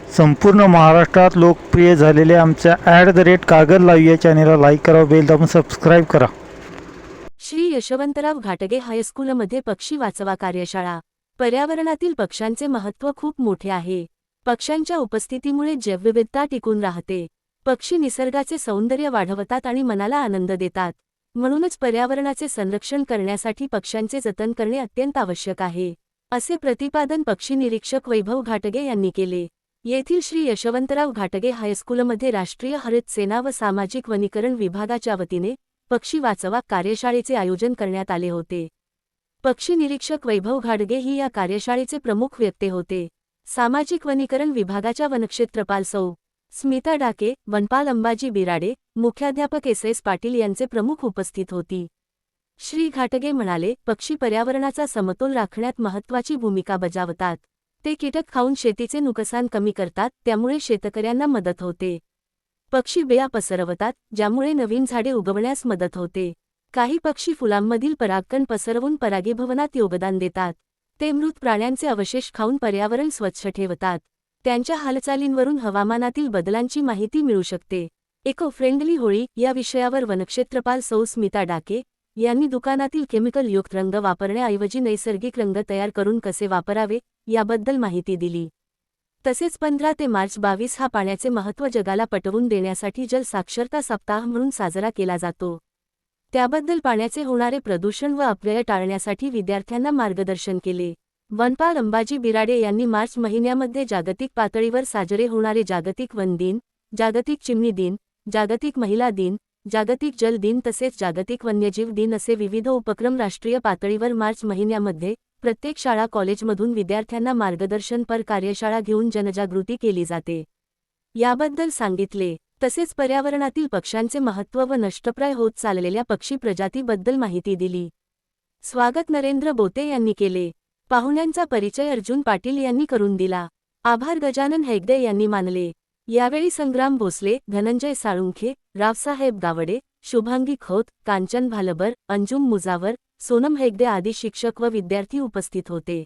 संपूर्ण महाराष्ट्रात लोकप्रिय झालेल्या आमच्या @कागद लाईव्ह या चॅनेलला लाईक करा, बेल दाबून सबस्क्राईब करा. श्री यशवंतराव घाटगे हायस्कूलमध्ये पक्षी वाचवा कार्यशाळा. पर्यावरणातील पक्ष्यांचे महत्त्व खूप मोठे आहे. पक्ष्यांच्या उपस्थितीमुळे जैवविविधता टिकून राहते. पक्षी निसर्गाचे सौंदर्य वाढवतात आणि मनाला आनंद देतात. म्हणूनच पर्यावरणाचे संरक्षण करण्यासाठी पक्ष्यांचे जतन करणे अत्यंत आवश्यक आहे, असे प्रतिपादन पक्षी निरीक्षक वैभव घाटगे यांनी केले. येथील श्री यशवंतराव घाटगे हायस्कूलमध्ये राष्ट्रीय हरित सेना व सामाजिक वनीकरण विभागाच्या वतीने पक्षी वाचवा कार्यशाळेचे आयोजन करण्यात आले होते. पक्षी निरीक्षक वैभव घाटगे ही या कार्यशाळेचे प्रमुख वक्ते होते. सामाजिक वनीकरण विभागाच्या वनक्षेत्रपाल सौ. स्मिता डाके, वनपाल अंबाजी बिराडे, मुख्याध्यापक एस पाटील यांचे प्रमुख उपस्थित होती. श्री घाटगे म्हणाले, पक्षी पर्यावरणाचा समतोल राखण्यात महत्त्वाची भूमिका बजावतात. ते कीटक खाऊन शेतीचे नुकसान कमी करतात, त्यामुळे शेतकऱ्यांना मदत होते. पक्षी बिया पसरवतात, ज्यामुळे नवीन झाडे उगवण्यास मदत होते. काही पक्षी फुलांमधील परागकण पसरवून परागीभवनात योगदान देतात. ते मृत प्राण्यांचे अवशेष खाऊन पर्यावरण स्वच्छ ठेवतात. त्यांच्या हालचालींवरून हवामानातील बदलांची माहिती मिळू शकते. इको फ्रेंडली होळी या विषयावर वनक्षेत्रपाल सौ स्मिता डाके यांनी दुकानातील केमिकलयुक्त रंग वापरण्याऐवजी नैसर्गिक रंग तयार करून कसे वापरावे याबद्दल माहिती दिली. तसेच 15 ते मार्च 22 हा पाण्याचे महत्त्व जगाला पटवून देण्यासाठी जल साक्षरता सप्ताह म्हणून साजरा केला जातो. त्याबद्दल पाण्याचे होणारे प्रदूषण व अपव्यय टाळण्यासाठी विद्यार्थ्यांना मार्गदर्शन केले. वनपाल अंबाजी बिराडे यांनी मार्च महिन्यामध्ये जागतिक पातळीवर साजरे होणारे जागतिक वन दिन, जागतिक चिमणी दिन, जागतिक महिला दिन, जागतिक जल दिन तसेच जागतिक वन्यजीव दिन असे विविध उपक्रम राष्ट्रीय पातळीवर मार्च महिन्यामध्ये प्रत्येक शाळा कॉलेजमधून विद्यार्थ्यांना मार्गदर्शनपर कार्यशाळा घेऊन जनजागृती केली जाते, याबद्दल सांगितले. तसेच पर्यावरणातील पक्ष्यांचे महत्त्व व नष्टप्राय होत चाललेल्या पक्षी प्रजातीबद्दल माहिती दिली. स्वागत नरेंद्र बोते यांनी केले. पाहुण्यांचा परिचय अर्जुन पाटील यांनी करून दिला. आभार गजानन हेगडे यांनी मानले. यावेळी संग्राम भोसले, धनंजय साळुंखे, रावसाहेब गावडे, शुभांगी खोत, कांचन भालबर, अंजुम मुजावर, सोनम हेगडे आदी शिक्षक व विद्यार्थी उपस्थित होते.